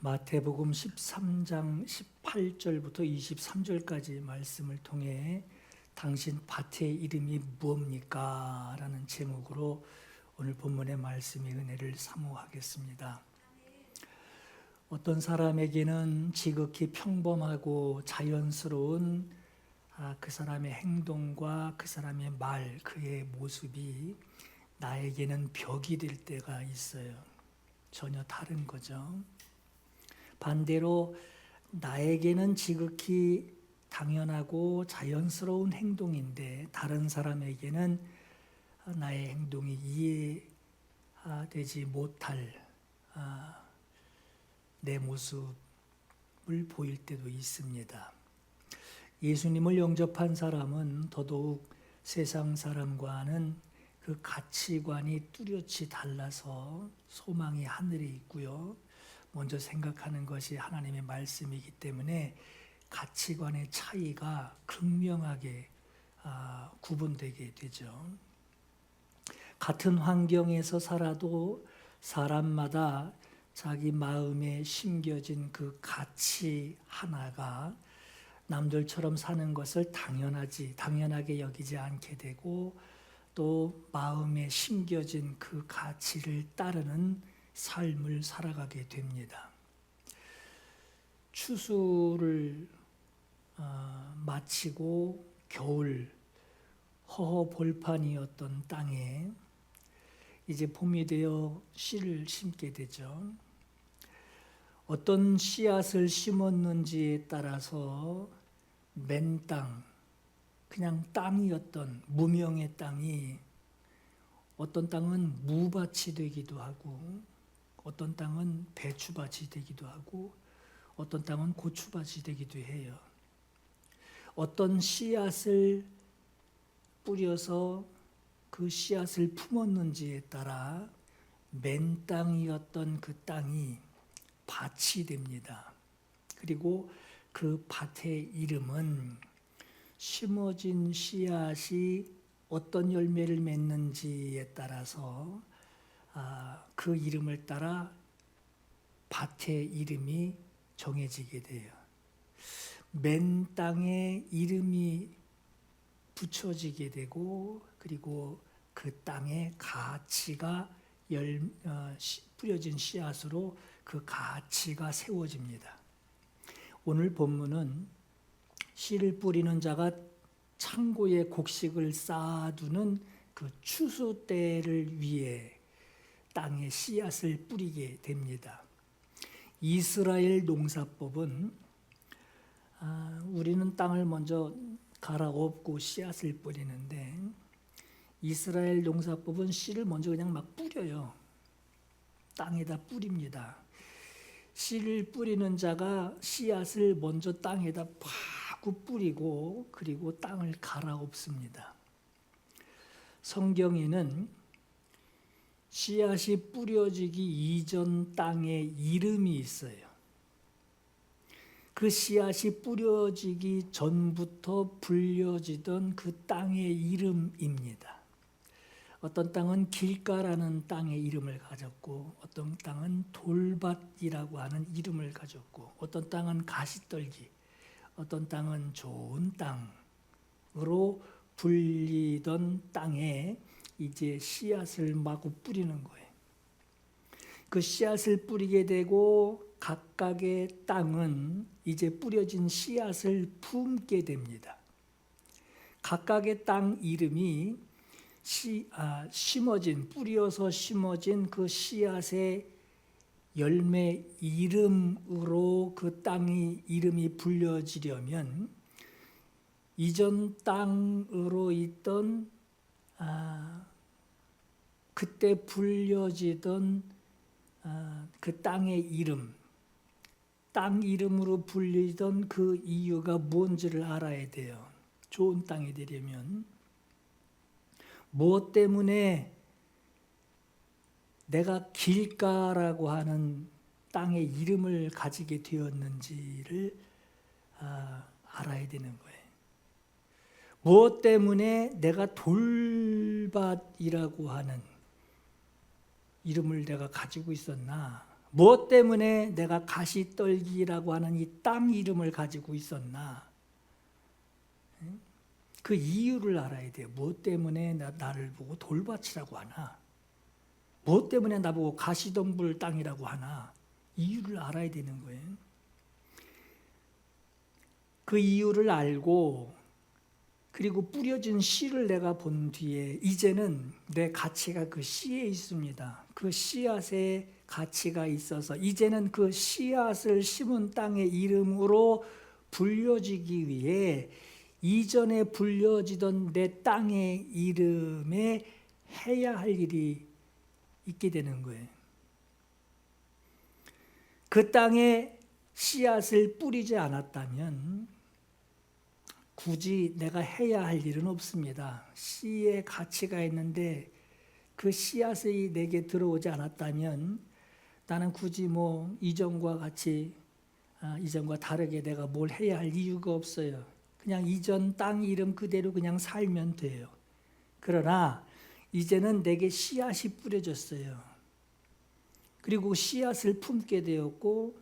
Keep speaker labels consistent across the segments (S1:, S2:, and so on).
S1: 마태복음 13장 18절부터 23절까지 말씀을 통해 당신 밭의 이름이 무엇입니까? 라는 제목으로 오늘 본문의 말씀의 은혜를 사모하겠습니다. 어떤 사람에게는 지극히 평범하고 자연스러운 그 사람의 행동과 그 사람의 말, 그의 모습이 나에게는 벽이 될 때가 있어요. 전혀 다른 거죠. 반대로 나에게는 지극히 당연하고 자연스러운 행동인데 다른 사람에게는 나의 행동이 이해되지 못할 내 모습을 보일 때도 있습니다. 예수님을 영접한 사람은 더더욱 세상 사람과는 그 가치관이 뚜렷이 달라서 소망이 하늘에 있고요. 먼저 생각하는 것이 하나님의 말씀이기 때문에 가치관의 차이가 극명하게 구분되게 되죠. 같은 환경에서 살아도 사람마다 자기 마음에 심겨진 그 가치 하나가 남들처럼 사는 것을 당연하게 여기지 않게 되고 또 마음에 심겨진 그 가치를 따르는 삶을 살아가게 됩니다. 추수를 마치고 겨울 허허벌판이었던 땅에 이제 봄이 되어 씨를 심게 되죠. 어떤 씨앗을 심었는지에 따라서 맨 땅, 그냥 땅이었던 무명의 땅이 어떤 땅은 무밭이 되기도 하고 어떤 땅은 배추밭이 되기도 하고 어떤 땅은 고추밭이 되기도 해요. 어떤 씨앗을 뿌려서 그 씨앗을 품었는지에 따라 맨 땅이었던 그 땅이 밭이 됩니다. 그리고 그 밭의 이름은 심어진 씨앗이 어떤 열매를 맺는지에 따라서 그 이름을 따라 밭의 이름이 정해지게 돼요. 맨 땅에 이름이 붙여지게 되고 그리고 그 땅에 가치가 뿌려진 씨앗으로 그 가치가 세워집니다. 오늘 본문은 씨를 뿌리는 자가 창고에 곡식을 쌓아두는 그 추수 때를 위해 땅에 씨앗을 뿌리게 됩니다. 이스라엘 농사법은 우리는 땅을 먼저 갈아엎고 씨앗을 뿌리는데 이스라엘 농사법은 씨를 먼저 그냥 막 뿌려요. 땅에다 뿌립니다. 씨를 뿌리는 자가 씨앗을 먼저 땅에다 파고 뿌리고 그리고 땅을 갈아엎습니다. 성경에는 씨앗이 뿌려지기 이전 땅에 이름이 있어요. 그 씨앗이 뿌려지기 전부터 불려지던 그 땅의 이름입니다. 어떤 땅은 길가라는 땅의 이름을 가졌고 어떤 땅은 돌밭이라고 하는 이름을 가졌고 어떤 땅은 가시떨기, 어떤 땅은 좋은 땅으로 불리던 땅에 이제 씨앗을 마구 뿌리는 거예요. 그 씨앗을 뿌리게 되고 각각의 땅은 이제 뿌려진 씨앗을 품게 됩니다. 각각의 땅 이름이 뿌려서 심어진 그 씨앗의 열매 이름으로 그 땅의 이름이 불려지려면 이전 땅으로 있던 그때 불려지던 그 땅의 이름, 땅 이름으로 불리던 그 이유가 뭔지를 알아야 돼요. 좋은 땅이 되려면 무엇 때문에 내가 길가라고 하는 땅의 이름을 가지게 되었는지를 알아야 되는 거예요. 무엇 때문에 내가 돌밭이라고 하는 이름을 내가 가지고 있었나 무엇 때문에 내가 가시떨기라고 하는 이 땅 이름을 가지고 있었나? 그 이유를 알아야 돼요. 무엇 때문에 나를 보고 돌밭이라고 하나? 무엇 때문에 나보고 가시덤불 땅이라고 하나? 이유를 알아야 되는 거예요. 그 이유를 알고 그리고 뿌려진 씨를 내가 본 뒤에 이제는 내 가치가 그 씨에 있습니다. 그 씨앗에 가치가 있어서 이제는 그 씨앗을 심은 땅의 이름으로 불려지기 위해 이전에 불려지던 내 땅의 이름에 해야 할 일이 있게 되는 거예요. 그 땅에 씨앗을 뿌리지 않았다면 굳이 내가 해야 할 일은 없습니다. 씨의 가치가 있는데 그 씨앗이 내게 들어오지 않았다면 나는 굳이 이전과 같이 이전과 다르게 내가 뭘 해야 할 이유가 없어요. 그냥 이전 땅 이름 그대로 그냥 살면 돼요. 그러나 이제는 내게 씨앗이 뿌려졌어요. 그리고 씨앗을 품게 되었고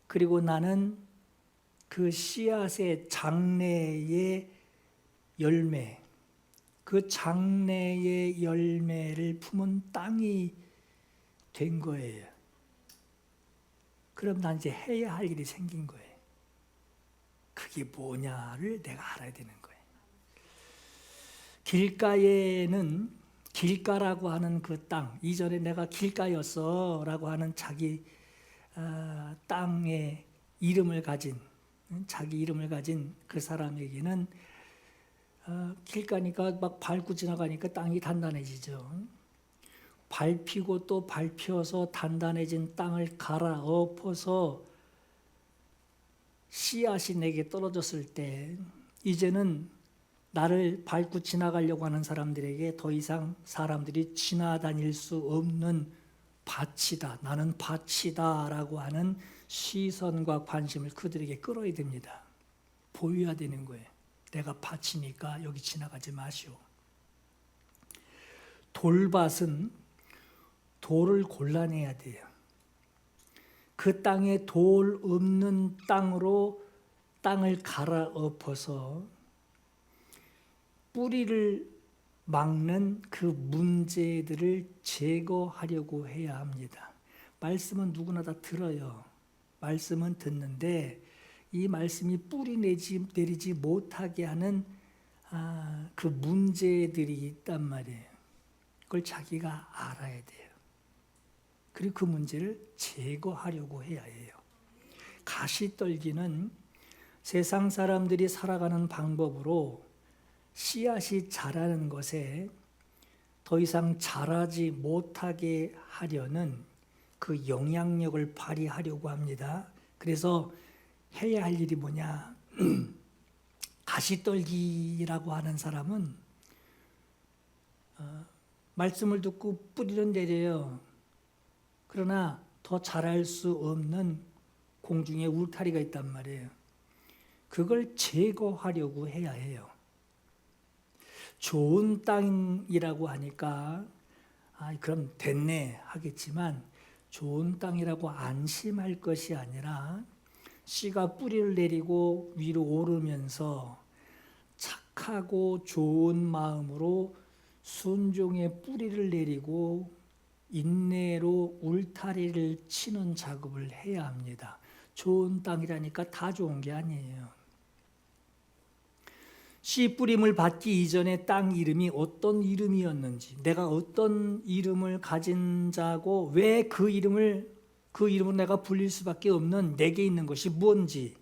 S1: 그리고 나는 그 씨앗의 장래의 열매, 그 장래의 열매를 품은 땅이 된 거예요. 그럼 난 이제 해야 할 일이 생긴 거예요. 그게 뭐냐를 내가 알아야 되는 거예요. 길가에는 길가라고 하는 그 땅, 이전에 내가 길가였어 라고 하는 자기 땅의 이름을 가진 자기 이름을 가진 그 사람에게는 길가니까 막 밟고 지나가니까 땅이 단단해지죠. 밟히고 또 밟혀서 단단해진 땅을 갈아엎어서 씨앗이 내게 떨어졌을 때 이제는 나를 밟고 지나가려고 하는 사람들에게 더 이상 사람들이 지나다닐 수 없는 밭이다. 나는 밭이다 라고 하는 시선과 관심을 그들에게 끌어야 됩니다. 보여야 되는 거예요. 내가 밭이니까 여기 지나가지 마시오. 돌밭은 돌을 골라내야 돼요. 그 땅에 돌 없는 땅으로 땅을 갈아엎어서 뿌리를 막는 그 문제들을 제거하려고 해야 합니다. 말씀은 누구나 다 들어요. 말씀은 듣는데 이 말씀이 뿌리 내리지 못하게 하는 그 문제들이 있단 말이에요. 그걸 자기가 알아야 돼요. 그리고 그 문제를 제거하려고 해야 해요. 가시떨기는 세상 사람들이 살아가는 방법으로 씨앗이 자라는 것에 더 이상 자라지 못하게 하려는 그 영향력을 발휘하려고 합니다. 그래서 해야 할 일이 뭐냐? 가시떨기라고 하는 사람은 말씀을 듣고 뿌리는 내려요. 그러나 더 자랄 수 없는 공중에 울타리가 있단 말이에요. 그걸 제거하려고 해야 해요. 좋은 땅이라고 하니까 그럼 됐네 하겠지만 좋은 땅이라고 안심할 것이 아니라 씨가 뿌리를 내리고 위로 오르면서 착하고 좋은 마음으로 순종의 뿌리를 내리고 인내로 울타리를 치는 작업을 해야 합니다. 좋은 땅이라니까 다 좋은 게 아니에요. 씨 뿌림을 받기 이전에 땅 이름이 어떤 이름이었는지, 내가 어떤 이름을 가진 자고 왜 그 이름을 내가 불릴 수밖에 없는 내게 있는 것이 뭔지,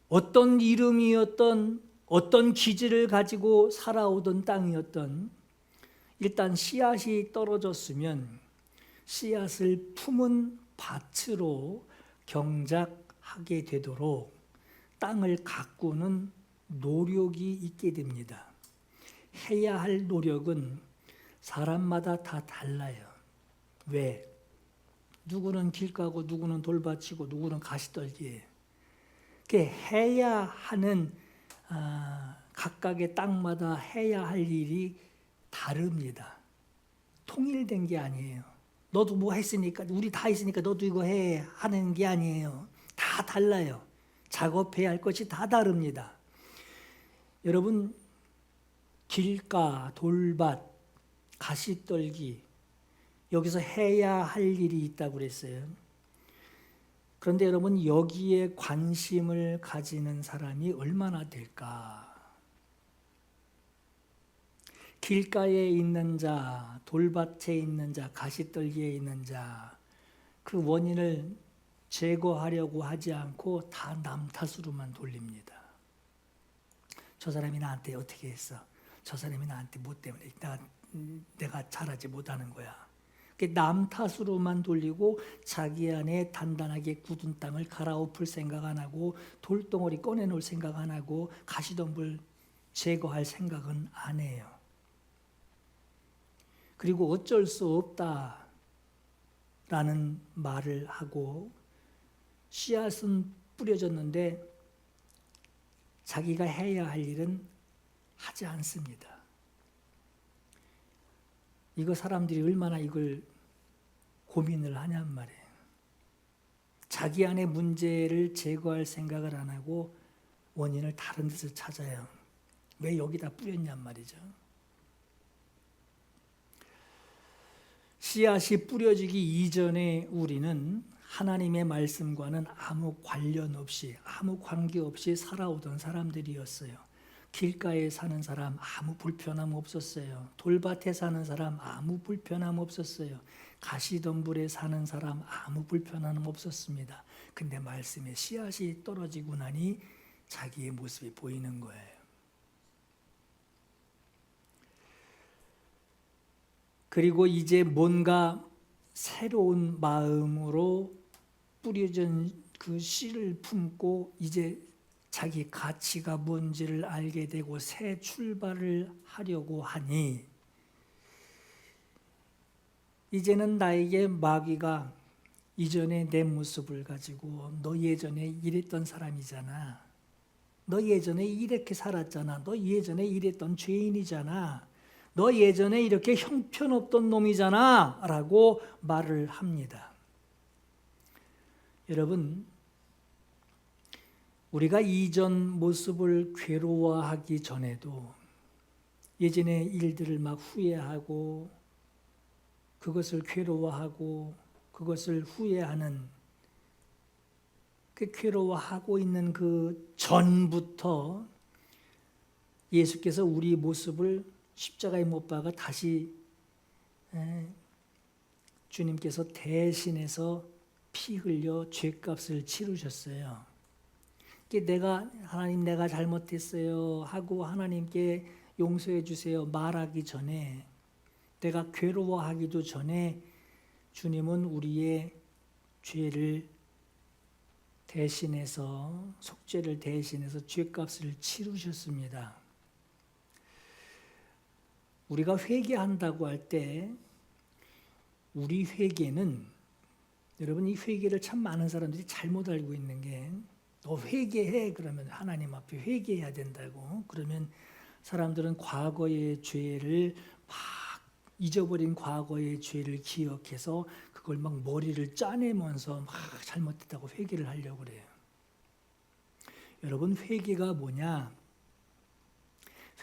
S1: 어떤 이름이었던 어떤 기질을 가지고 살아오던 땅이었던, 일단 씨앗이 떨어졌으면 씨앗을 품은 밭으로 경작하게 되도록 땅을 가꾸는 노력이 있게 됩니다. 해야 할 노력은 사람마다 다 달라요. 왜? 누구는 길가고 누구는 돌밭이고 누구는 가시떨기예요. 해야 하는 각각의 땅마다 해야 할 일이 다릅니다. 통일된 게 아니에요. 너도 뭐 했으니까, 우리 다 했으니까 너도 이거 해 하는 게 아니에요. 다 달라요. 작업해야 할 것이 다 다릅니다. 여러분, 길가, 돌밭, 가시떨기, 여기서 해야 할 일이 있다고 그랬어요. 그런데 여러분, 여기에 관심을 가지는 사람이 얼마나 될까? 길가에 있는 자, 돌밭에 있는 자, 가시떨기에 있는 자, 그 원인을 제거하려고 하지 않고 다 남 탓으로만 돌립니다. 저 사람이 나한테 어떻게 했어? 저 사람이 나한테 뭐 때문에 내가 잘하지 못하는 거야. 남 탓으로만 돌리고 자기 안에 단단하게 굳은 땅을 갈아엎을 생각 안 하고 돌덩어리 꺼내놓을 생각 안 하고 가시덤불 제거할 생각은 안 해요. 그리고 어쩔 수 없다라는 말을 하고 씨앗은 뿌려졌는데 자기가 해야 할 일은 하지 않습니다. 이거 사람들이 얼마나 이걸 고민을 하냔 말이에요. 자기 안에 문제를 제거할 생각을 안 하고 원인을 다른 데서 찾아요. 왜 여기다 뿌렸냔 말이죠. 씨앗이 뿌려지기 이전에 우리는 하나님의 말씀과는 아무 관련 없이, 아무 관계 없이 살아오던 사람들이었어요. 길가에 사는 사람 아무 불편함 없었어요. 돌밭에 사는 사람 아무 불편함 없었어요. 가시덤불에 사는 사람 아무 불편함 없었습니다. 근데 말씀에 씨앗이 떨어지고 나니 자기의 모습이 보이는 거예요. 그리고 이제 뭔가 새로운 마음으로 뿌려진 그 씨를 품고 이제 자기 가치가 뭔지를 알게 되고 새 출발을 하려고 하니 이제는 나에게 마귀가 이전에 내 모습을 가지고 너 예전에 이랬던 사람이잖아. 너 예전에 이렇게 살았잖아. 너 예전에 이랬던 죄인이잖아. 너 예전에 이렇게 형편없던 놈이잖아 라고 말을 합니다. 여러분, 우리가 이전 모습을 괴로워하기 전에도 예전의 일들을 막 후회하고 그것을 괴로워하고 그것을 후회하는 그 괴로워하고 있는 그 전부터 예수께서 우리 모습을 십자가에 못 박아 다시 주님께서 대신해서 피 흘려 죄값을 치르셨어요. 하나님 내가 잘못했어요 하고 하나님께 용서해 주세요 말하기 전에 내가 괴로워하기도 전에 주님은 우리의 죄를 대신해서 속죄를 대신해서 죄값을 치르셨습니다. 우리가 회개한다고 할 때 우리 회개는 여러분 이 회개를 참 많은 사람들이 잘못 알고 있는 게 너 회개해 그러면 하나님 앞에 회개해야 된다고 그러면 사람들은 과거의 죄를 막 잊어버린 과거의 죄를 기억해서 그걸 막 머리를 짜내면서 막 잘못했다고 회개를 하려고 그래요. 여러분 회개가 뭐냐?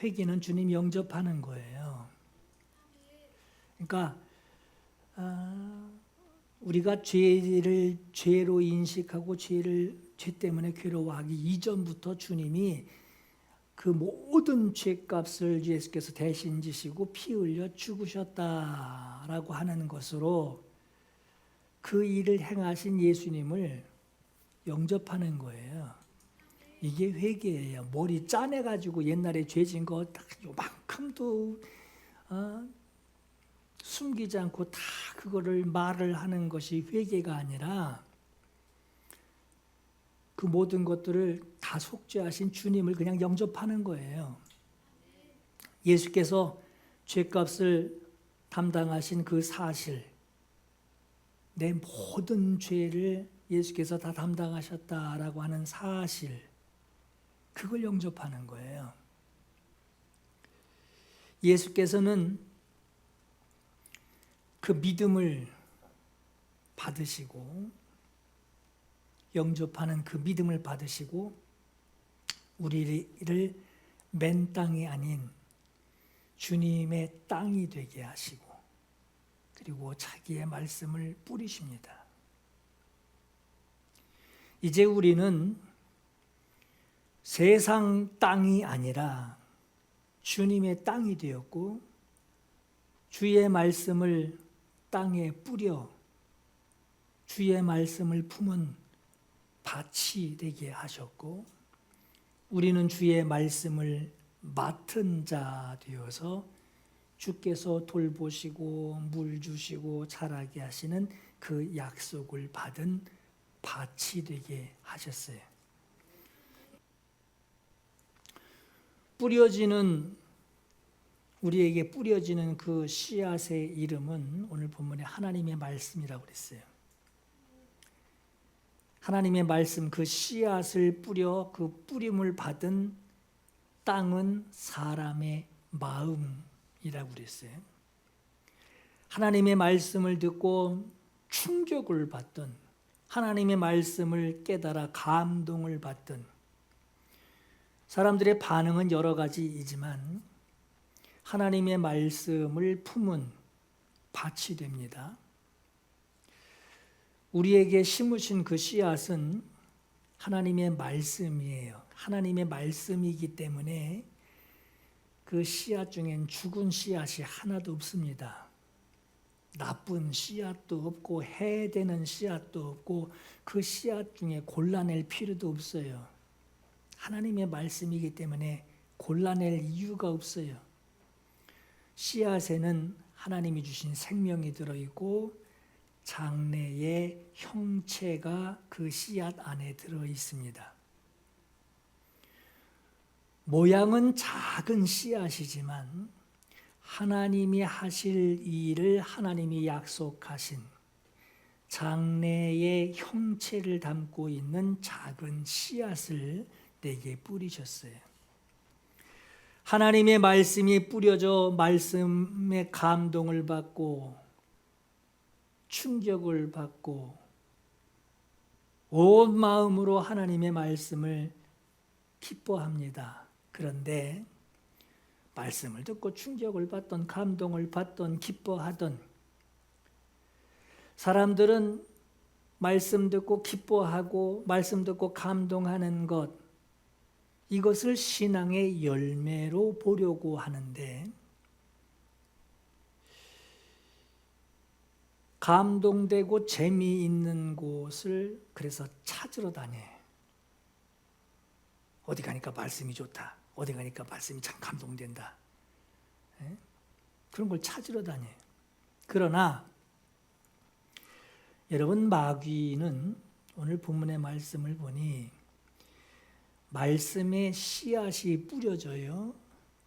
S1: 회개는 주님 영접하는 거예요. 그러니까 우리가 죄로 인식하고 죄 때문에 괴로워하기 이전부터 주님이 그 모든 죄값을 예수께서 대신 지시고 피 흘려 죽으셨다라고 하는 것으로 그 일을 행하신 예수님을 영접하는 거예요. 이게 회개예요. 머리 짜내가지고 옛날에 죄진 거 딱 요만큼도 숨기지 않고 다 그거를 말을 하는 것이 회개가 아니라 그 모든 것들을 다 속죄하신 주님을 그냥 영접하는 거예요. 예수께서 죄값을 담당하신 그 사실, 내 모든 죄를 예수께서 다 담당하셨다라고 하는 사실, 그걸 영접하는 거예요. 예수께서는 그 믿음을 받으시고 영접하는 그 믿음을 받으시고 우리를 맨 땅이 아닌 주님의 땅이 되게 하시고 그리고 자기의 말씀을 뿌리십니다. 이제 우리는 세상 땅이 아니라 주님의 땅이 되었고 주의 말씀을 땅에 뿌려 주의 말씀을 품은 밭이 되게 하셨고 우리는 주의 말씀을 맡은 자 되어서 주께서 돌보시고 물 주시고 자라게 하시는 그 약속을 받은 밭이 되게 하셨어요. 우리에게 뿌려지는 그 씨앗의 이름은 오늘 본문에 하나님의 말씀이라고 그랬어요. 하나님의 말씀, 그 씨앗을 뿌려 그 뿌림을 받은 땅은 사람의 마음이라고 그랬어요. 하나님의 말씀을 듣고 충격을 받던, 하나님의 말씀을 깨달아 감동을 받던 사람들의 반응은 여러 가지이지만 하나님의 말씀을 품은 밭이 됩니다. 우리에게 심으신 그 씨앗은 하나님의 말씀이에요. 하나님의 말씀이기 때문에 그 씨앗 중엔 죽은 씨앗이 하나도 없습니다. 나쁜 씨앗도 없고 해되는 씨앗도 없고 그 씨앗 중에 골라낼 필요도 없어요. 하나님의 말씀이기 때문에 골라낼 이유가 없어요. 씨앗에는 하나님이 주신 생명이 들어있고 장래의 형체가 그 씨앗 안에 들어있습니다. 모양은 작은 씨앗이지만 하나님이 하실 일을 하나님이 약속하신 장래의 형체를 담고 있는 작은 씨앗을 내게 뿌리셨어요. 하나님의 말씀이 뿌려져 말씀의 감동을 받고 충격을 받고 온 마음으로 하나님의 말씀을 기뻐합니다. 그런데 말씀을 듣고 충격을 받던 감동을 받던 기뻐하던 사람들은 말씀 듣고 기뻐하고 말씀 듣고 감동하는 것, 이것을 신앙의 열매로 보려고 하는데 감동되고 재미있는 곳을 그래서 찾으러 다녀요. 어디 가니까 말씀이 좋다. 어디 가니까 말씀이 참 감동된다. 그런 걸 찾으러 다녀요. 그러나 여러분, 마귀는 오늘 본문의 말씀을 보니 말씀의 씨앗이 뿌려져요.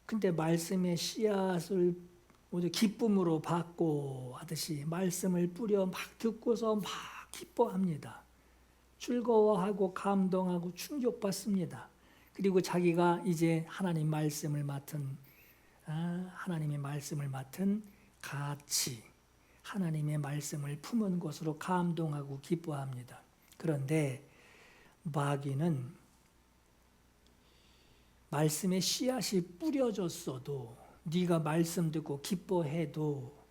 S1: 근데 말씀의 씨앗을 모두 기쁨으로 받고 하듯이 말씀을 뿌려 막 듣고서 막 기뻐합니다. 즐거워하고 감동하고 충격받습니다. 그리고 자기가 이제 하나님의 말씀을 맡은 가치, 하나님의 말씀을 품은 것으로 감동하고 기뻐합니다. 그런데 마귀는 말씀의 씨앗이 뿌려졌어도 네가 말씀 듣고 기뻐해도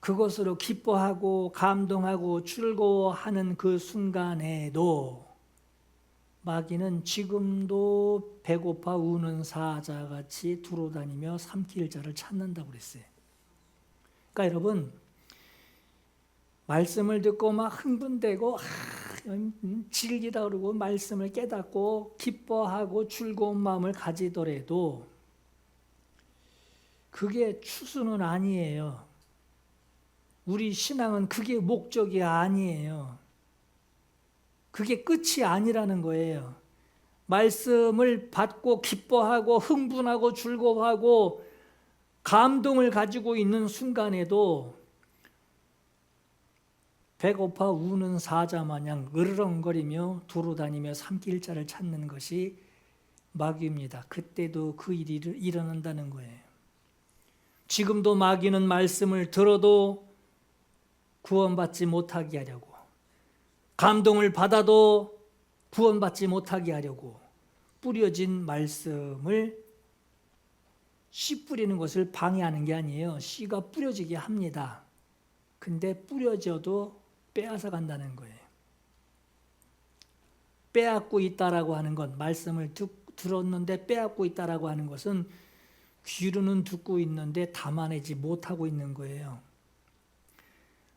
S1: 그것으로 기뻐하고 감동하고 즐거워하는 그 순간에도 마귀는 지금도 배고파 우는 사자같이 두루다니며 삼킬 자를 찾는다고 그랬어요. 그러니까 여러분, 말씀을 듣고 막 흥분되고 즐기다 그러고 말씀을 깨닫고 기뻐하고 즐거운 마음을 가지더라도 그게 추수는 아니에요. 우리 신앙은 그게 목적이 아니에요. 그게 끝이 아니라는 거예요. 말씀을 받고 기뻐하고 흥분하고 즐거워하고 감동을 가지고 있는 순간에도 배고파 우는 사자 마냥 으르렁거리며 두루다니며 삼킬 자를 찾는 것이 마귀입니다. 그때도 그 일이 일어난다는 거예요. 지금도 마귀는 말씀을 들어도 구원받지 못하게 하려고, 감동을 받아도 구원받지 못하게 하려고 뿌려진 말씀을 씨 뿌리는 것을 방해하는 게 아니에요. 씨가 뿌려지게 합니다. 근데 뿌려져도 빼앗아 간다는 거예요. 빼앗고 있다라고 하는 것, 말씀을 들었는데 빼앗고 있다라고 하는 것은 귀로는 듣고 있는데 담아내지 못하고 있는 거예요.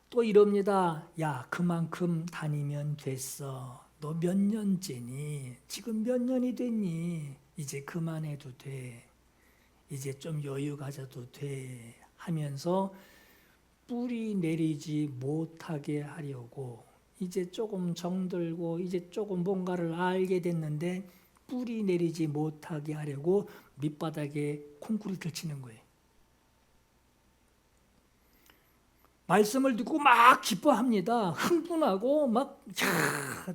S1: 또 이럽니다. 야, 그만큼 다니면 됐어. 너 몇 년째니? 지금 몇 년이 됐니? 이제 그만해도 돼. 이제 좀 여유 가져도 돼. 하면서 뿌리 내리지 못하게 하려고, 이제 조금 정들고 이제 조금 뭔가를 알게 됐는데 뿌리 내리지 못하게 하려고 밑바닥에 콘크리트를 치는 거예요. 말씀을 듣고 막 기뻐합니다. 흥분하고 막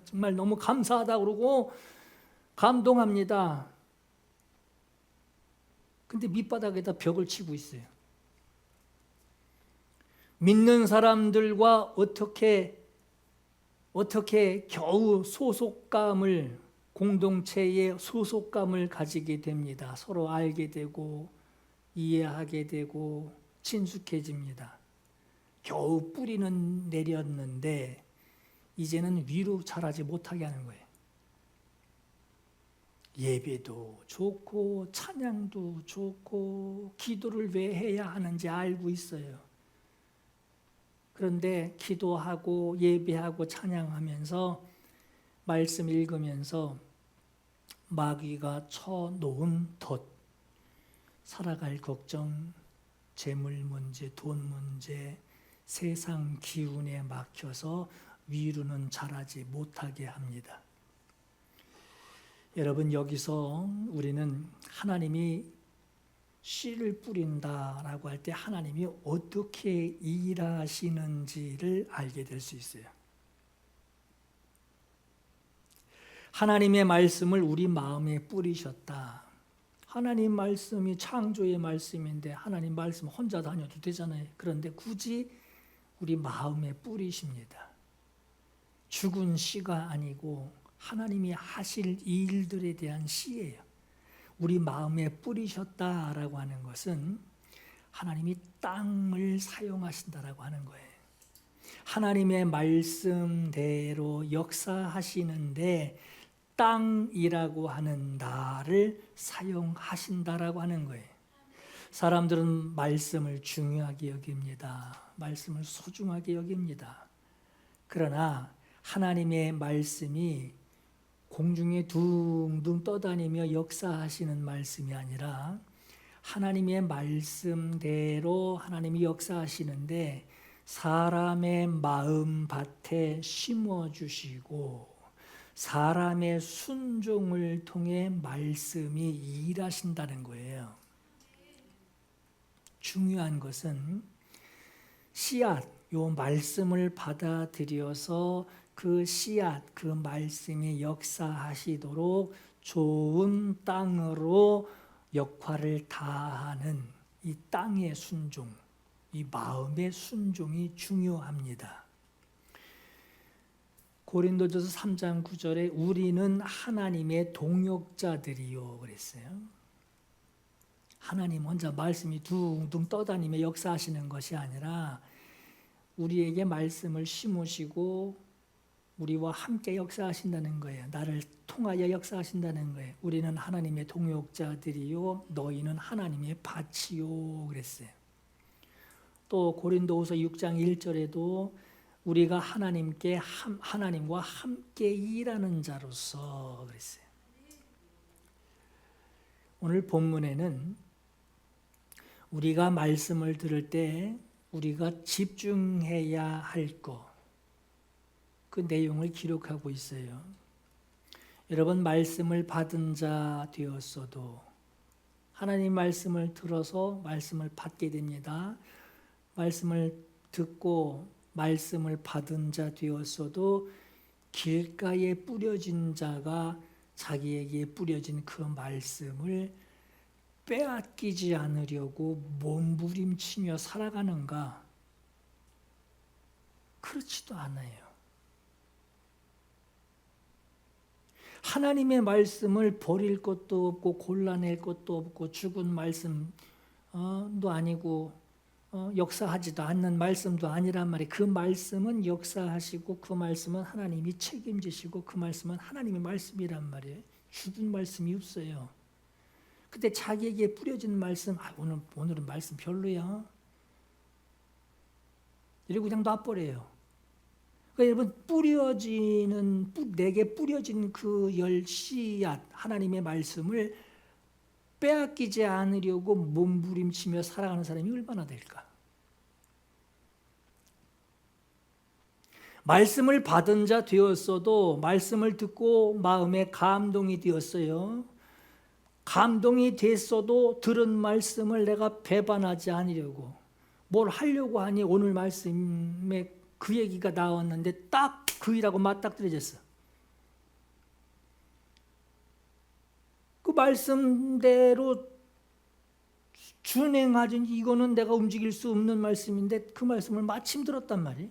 S1: 정말 너무 감사하다 그러고 감동합니다. 근데 밑바닥에다 벽을 치고 있어요. 믿는 사람들과 어떻게 겨우 소속감을, 공동체의 소속감을 가지게 됩니다. 서로 알게 되고 이해하게 되고 친숙해집니다. 겨우 뿌리는 내렸는데 이제는 위로 자라지 못하게 하는 거예요. 예배도 좋고 찬양도 좋고 기도를 왜 해야 하는지 알고 있어요. 그런데 기도하고 예배하고 찬양하면서 말씀 읽으면서 마귀가 쳐놓은 덫, 살아갈 걱정, 재물 문제, 돈 문제, 세상 기운에 막혀서 위로는 자라지 못하게 합니다. 여러분, 여기서 우리는 하나님이 씨를 뿌린다라고 할 때 하나님이 어떻게 일하시는지를 알게 될 수 있어요. 하나님의 말씀을 우리 마음에 뿌리셨다. 하나님 말씀이 창조의 말씀인데 하나님 말씀 혼자 다녀도 되잖아요. 그런데 굳이 우리 마음에 뿌리십니다. 죽은 씨가 아니고 하나님이 하실 일들에 대한 씨예요. 우리 마음에 뿌리셨다라고 하는 것은 하나님이 땅을 사용하신다라고 하는 거예요. 하나님의 말씀대로 역사하시는데 땅이라고 하는 나를 사용하신다라고 하는 거예요. 사람들은 말씀을 중요하게 여깁니다. 말씀을 소중하게 여깁니다. 그러나 하나님의 말씀이 공중에 둥둥 떠다니며 역사하시는 말씀이 아니라 하나님의 말씀대로 하나님이 역사하시는데 사람의 마음밭에 심어주시고 사람의 순종을 통해 말씀이 일하신다는 거예요. 중요한 것은 씨앗, 요 말씀을 받아들여서 그 씨앗, 그 말씀이 역사하시도록 좋은 땅으로 역할을 다하는 이 땅의 순종, 이 마음의 순종이 중요합니다. 고린도전서 3장 9절에 우리는 하나님의 동역자들이요 그랬어요. 하나님 혼자 말씀이 둥둥 떠다니며 역사하시는 것이 아니라 우리에게 말씀을 심으시고 우리와 함께 역사하신다는 거예요. 나를 통하여 역사하신다는 거예요. 우리는 하나님의 동역자들이요 너희는 하나님의 밭이요 그랬어요. 또 고린도후서 6장 1절에도 우리가 하나님과 함께 일하는 자로서 그랬어요. 오늘 본문에는 우리가 말씀을 들을 때 우리가 집중해야 할 것, 그 내용을 기록하고 있어요. 여러분, 말씀을 받은 자 되었어도 하나님 말씀을 들어서 말씀을 받게 됩니다. 말씀을 듣고 말씀을 받은 자 되었어도 길가에 뿌려진 자가 자기에게 뿌려진 그 말씀을 빼앗기지 않으려고 몸부림치며 살아가는가? 그렇지도 않아요. 하나님의 말씀을 버릴 것도 없고 골라낼 것도 없고 죽은 말씀도 아니고 역사하지도 않는 말씀도 아니란 말이에요. 그 말씀은 역사하시고 그 말씀은 하나님이 책임지시고 그 말씀은 하나님의 말씀이란 말이에요. 죽은 말씀이 없어요. 근데 자기에게 뿌려진 말씀, 오늘은 말씀 별로야, 이러고 그냥 놔버려요. 그러니까 여러분, 내게 뿌려진 그 씨앗, 하나님의 말씀을 빼앗기지 않으려고 몸부림치며 살아가는 사람이 얼마나 될까? 말씀을 받은 자 되었어도 말씀을 듣고 마음에 감동이 되었어요. 감동이 됐어도 들은 말씀을 내가 배반하지 않으려고 뭘 하려고 하니 오늘 말씀에 그 얘기가 나왔는데 딱 그 일하고 맞닥뜨려졌어. 그 말씀대로 준행하지, 이거는 내가 움직일 수 없는 말씀인데 그 말씀을 마침 들었단 말이에요.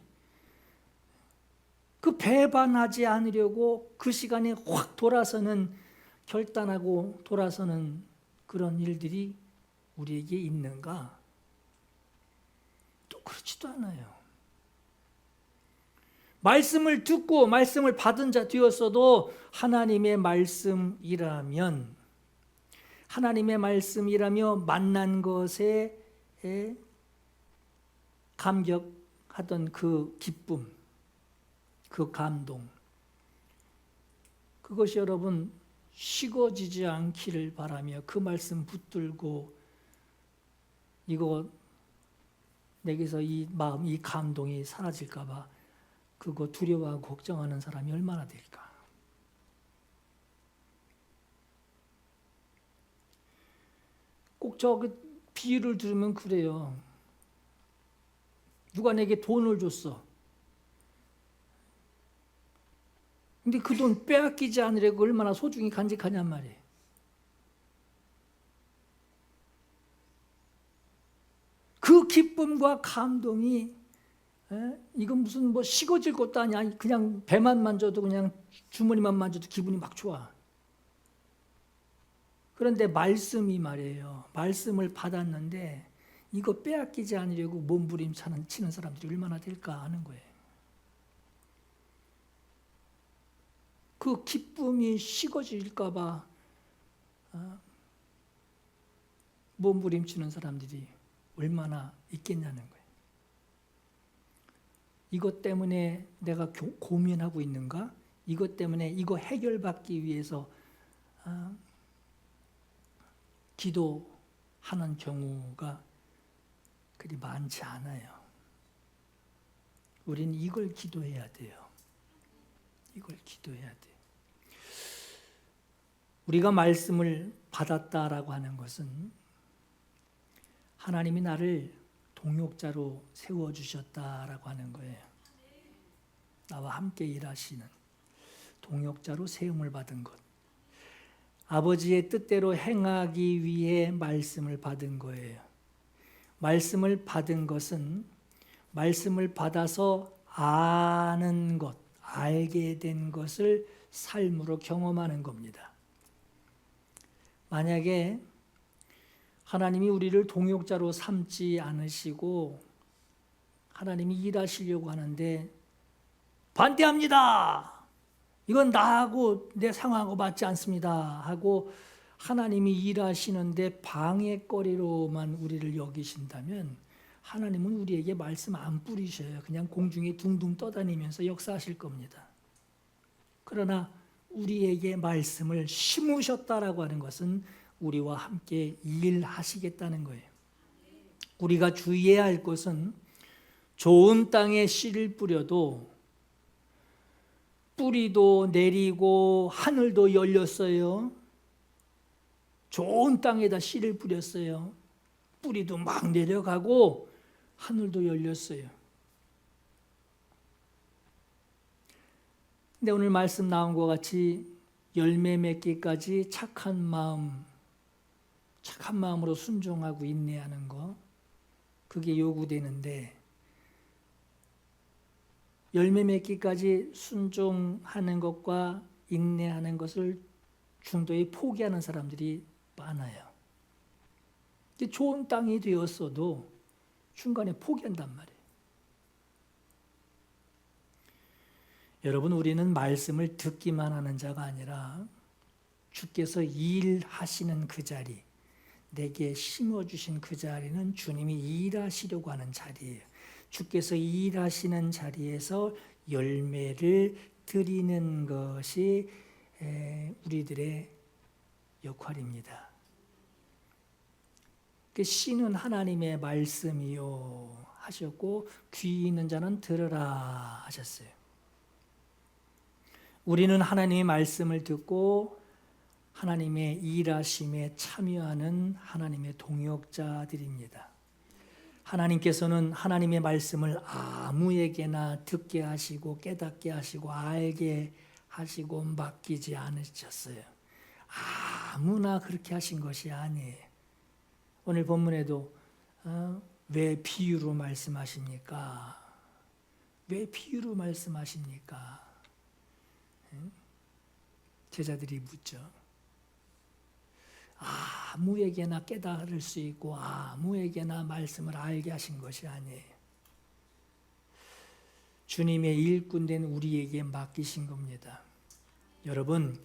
S1: 그 배반하지 않으려고 그 시간에 확 돌아서는, 결단하고 돌아서는 그런 일들이 우리에게 있는가? 또 그렇지도 않아요. 말씀을 듣고 말씀을 받은 자 되었어도 하나님의 말씀이라며 만난 것에 감격하던 그 기쁨, 그 감동, 그것이 여러분 식어지지 않기를 바라며 그 말씀 붙들고 이거 내게서 이 마음, 이 감동이 사라질까 봐 그거 두려워하고 걱정하는 사람이 얼마나 될까? 꼭 그 비유를 들으면 그래요. 누가 내게 돈을 줬어. 근데 그 돈 빼앗기지 않으려고 얼마나 소중히 간직하냔 말이에요. 그 기쁨과 감동이, 이건 무슨 식어질 것도 아니야. 그냥 배만 만져도, 그냥 주머니만 만져도 기분이 막 좋아. 그런데 말씀이 말이에요. 말씀을 받았는데 이거 빼앗기지 않으려고 몸부림치는 사람들이 얼마나 될까 하는 거예요. 그 기쁨이 식어질까 봐 몸부림치는 사람들이 얼마나 있겠냐는 거예요. 이것 때문에 내가 고민하고 있는가? 이것 때문에 이거 해결받기 위해서 기도하는 경우가 그리 많지 않아요. 우린 이걸 기도해야 돼요. 이걸 기도해야 돼요. 우리가 말씀을 받았다라고 하는 것은 하나님이 나를 동역자로 세워주셨다라고 하는 거예요. 나와 함께 일하시는 동역자로 세움을 받은 것. 아버지의 뜻대로 행하기 위해 말씀을 받은 거예요. 말씀을 받은 것은 말씀을 받아서 아는 것, 알게 된 것을 삶으로 경험하는 겁니다. 만약에 하나님이 우리를 동역자로 삼지 않으시고 하나님이 일하시려고 하는데 반대합니다. 이건 나하고 내 상황하고 맞지 않습니다 하고 하나님이 일하시는데 방해거리로만 우리를 여기신다면 하나님은 우리에게 말씀 안 뿌리셔요. 그냥 공중에 둥둥 떠다니면서 역사하실 겁니다. 그러나 우리에게 말씀을 심으셨다라고 하는 것은 우리와 함께 일하시겠다는 거예요. 우리가 주의해야 할 것은 좋은 땅에 씨를 뿌려도 뿌리도 내리고 하늘도 열렸어요. 좋은 땅에다 씨를 뿌렸어요. 뿌리도 막 내려가고 하늘도 열렸어요. 근데 오늘 말씀 나온 것 같이 열매 맺기까지 착한 마음으로 순종하고 인내하는 거, 그게 요구되는데 열매 맺기까지 순종하는 것과 인내하는 것을 중도에 포기하는 사람들이 많아요. 좋은 땅이 되었어도 중간에 포기한단 말이에요. 여러분, 우리는 말씀을 듣기만 하는 자가 아니라 주께서 일하시는 그 자리, 내게 심어주신 그 자리는 주님이 일하시려고 하는 자리예요. 주께서 일하시는 자리에서 열매를 드리는 것이 우리들의 역할입니다. 씨는 하나님의 말씀이요 하셨고 귀 있는 자는 들으라 하셨어요. 우리는 하나님의 말씀을 듣고 하나님의 일하심에 참여하는 하나님의 동역자들입니다. 하나님께서는 하나님의 말씀을 아무에게나 듣게 하시고 깨닫게 하시고 알게 하시고 맡기지 않으셨어요. 아무나 그렇게 하신 것이 아니에요. 오늘 본문에도 왜 비유로 말씀하십니까? 왜 비유로 말씀하십니까? 제자들이 묻죠. 아무에게나 깨달을 수 있고 아무에게나 말씀을 알게 하신 것이 아니에요. 주님의 일꾼된 우리에게 맡기신 겁니다. 여러분,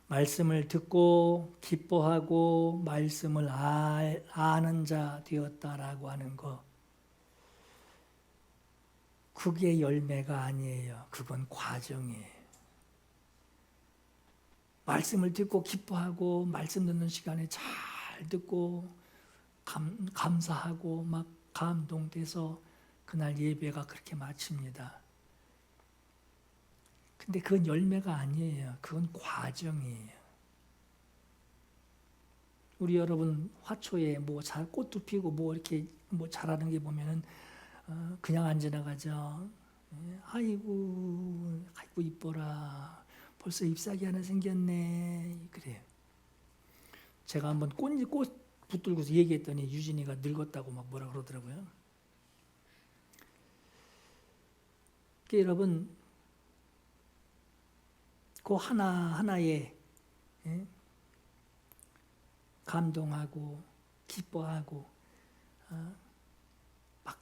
S1: 말씀을 듣고 기뻐하고 말씀을 아는 자 되었다라고 하는 것, 그게 열매가 아니에요. 그건 과정이에요. 말씀을 듣고 기뻐하고 말씀 듣는 시간에 잘 듣고 감사하고 막 감동돼서 그날 예배가 그렇게 마칩니다. 근데 그건 열매가 아니에요. 그건 과정이에요. 우리 여러분 화초에 꽃도 피고 이렇게 자라는 게 보면은 그냥 안 지나가죠. 아이고 이뻐라. 벌써 잎사귀 하나 생겼네. 그래요. 제가 한번 꽃 붙들고서 얘기했더니 유진이가 늙었다고 막 뭐라 그러더라고요. 여러분, 그 하나하나에 감동하고 기뻐하고 막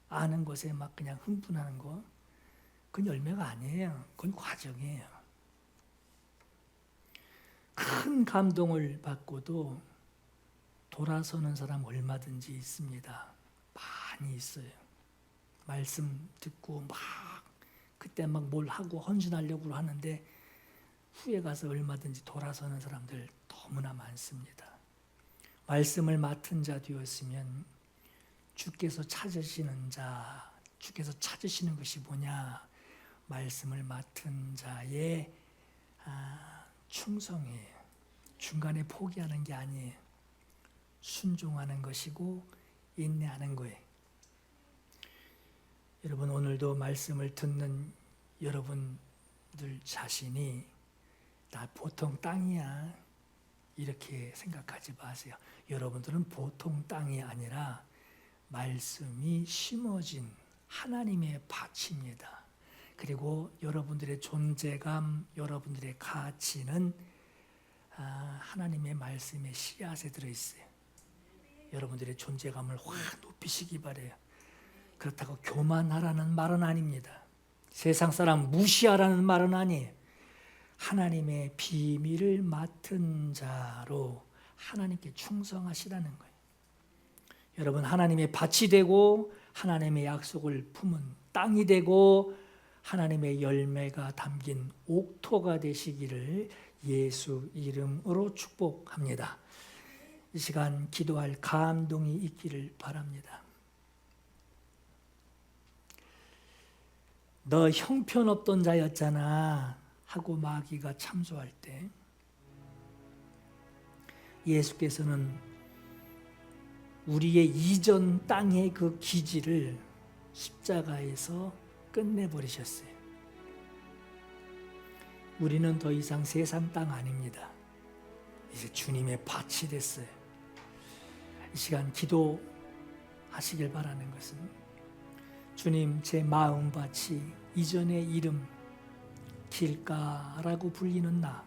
S1: 아는 것에 막 그냥 흥분하는 거, 그건 열매가 아니에요. 그건 과정이에요. 큰 감동을 받고도 돌아서는 사람 얼마든지 있습니다. 많이 있어요. 말씀 듣고 그때 뭘 하고 헌신하려고 하는데 후에 가서 얼마든지 돌아서는 사람들 너무나 많습니다. 말씀을 맡은 자 되었으면 주께서 찾으시는 것이 뭐냐? 말씀을 맡은 자의 충성이에요. 중간에 포기하는 게 아니에요. 순종하는 것이고 인내하는 거예요. 여러분, 오늘도 말씀을 듣는 여러분들 자신이 나 보통 땅이야 이렇게 생각하지 마세요. 여러분들은 보통 땅이 아니라 말씀이 심어진 하나님의 밭입니다. 그리고 여러분들의 존재감, 여러분들의 가치는 하나님의 말씀의 씨앗에 들어있어요. 여러분들의 존재감을 확 높이시기 바라요. 그렇다고 교만하라는 말은 아닙니다. 세상 사람 무시하라는 말은 아니에요. 하나님의 비밀을 맡은 자로 하나님께 충성하시라는 거예요. 여러분, 하나님의 밭이 되고 하나님의 약속을 품은 땅이 되고 하나님의 열매가 담긴 옥토가 되시기를 예수 이름으로 축복합니다. 이 시간 기도할 감동이 있기를 바랍니다. 너 형편없던 자였잖아 하고 마귀가 참소할 때 예수께서는 우리의 이전 땅의 그 기질을 십자가에서 끝내버리셨어요. 우리는 더 이상 세상 땅 아닙니다. 이제 주님의 밭이 됐어요. 이 시간 기도하시길 바라는 것은 주님, 제 마음밭이 이전의 이름 길가라고 불리는 나,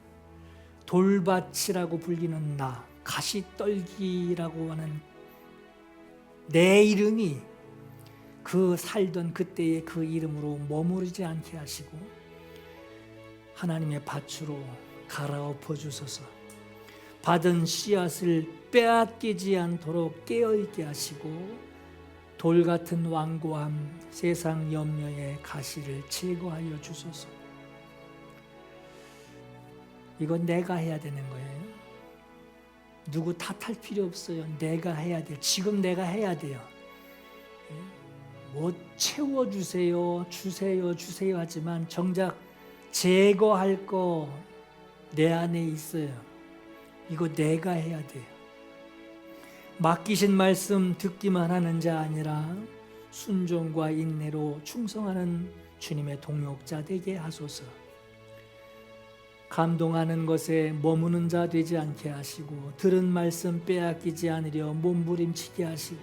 S1: 돌밭이라고 불리는 나, 가시떨기라고 하는 내 이름이 그 살던 그때의 그 이름으로 머무르지 않게 하시고 하나님의 밭으로 갈아엎어 주소서. 받은 씨앗을 빼앗기지 않도록 깨어있게 하시고 돌 같은 완고함, 세상 염려의 가시를 제거하여 주소서. 이건 내가 해야 되는 거예요. 누구 탓할 필요 없어요. 내가 해야 돼요. 지금 내가 해야 돼요. 뭐 채워주세요, 주세요 하지만 정작 제거할 거 내 안에 있어요. 이거 내가 해야 돼요. 맡기신 말씀 듣기만 하는 자 아니라 순종과 인내로 충성하는 주님의 동역자 되게 하소서. 감동하는 것에 머무는 자 되지 않게 하시고 들은 말씀 빼앗기지 않으려 몸부림치게 하시고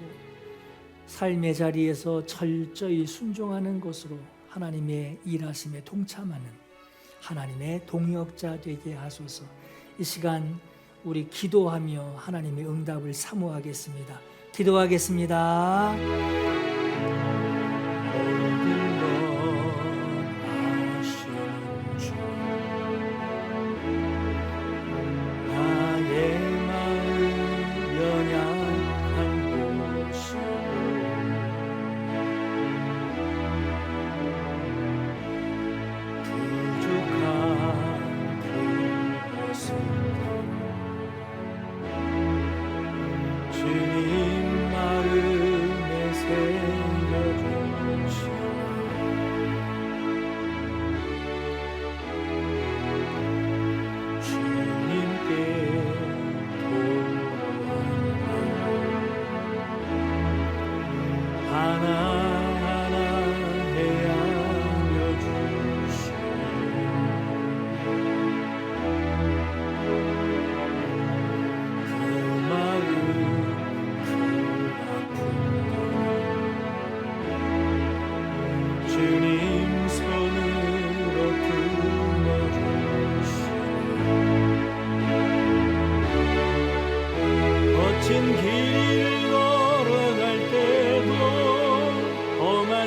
S1: 삶의 자리에서 철저히 순종하는 것으로 하나님의 일하심에 동참하는 하나님의 동역자 되게 하소서. 이 시간 우리 기도하며 하나님의 응답을 사모하겠습니다. 기도하겠습니다.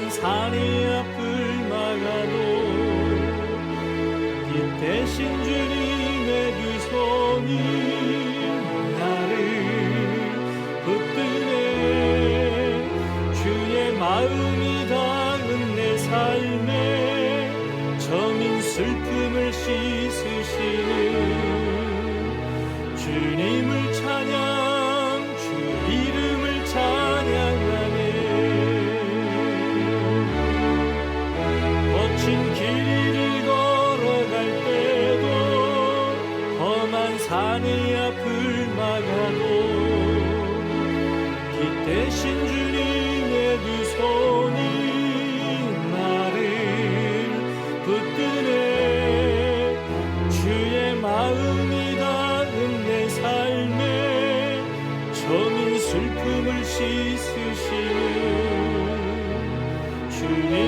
S2: 산이 앞을 막아도 이 대신 주님의 두 손이 나를 붙드네. 주의 마음이 닿은 내 삶에 저민 슬픔을 씻으시는 주님을 찬양, 주 이름을 찬양하네. 거친 길을 걸어갈 때도 험한 산의 앞을 막아도 깃 대신 주님의 두 손이 나를 붙드네. 주의 마음이 닿은 내 삶에 저민 슬픔을 씻으시는 주님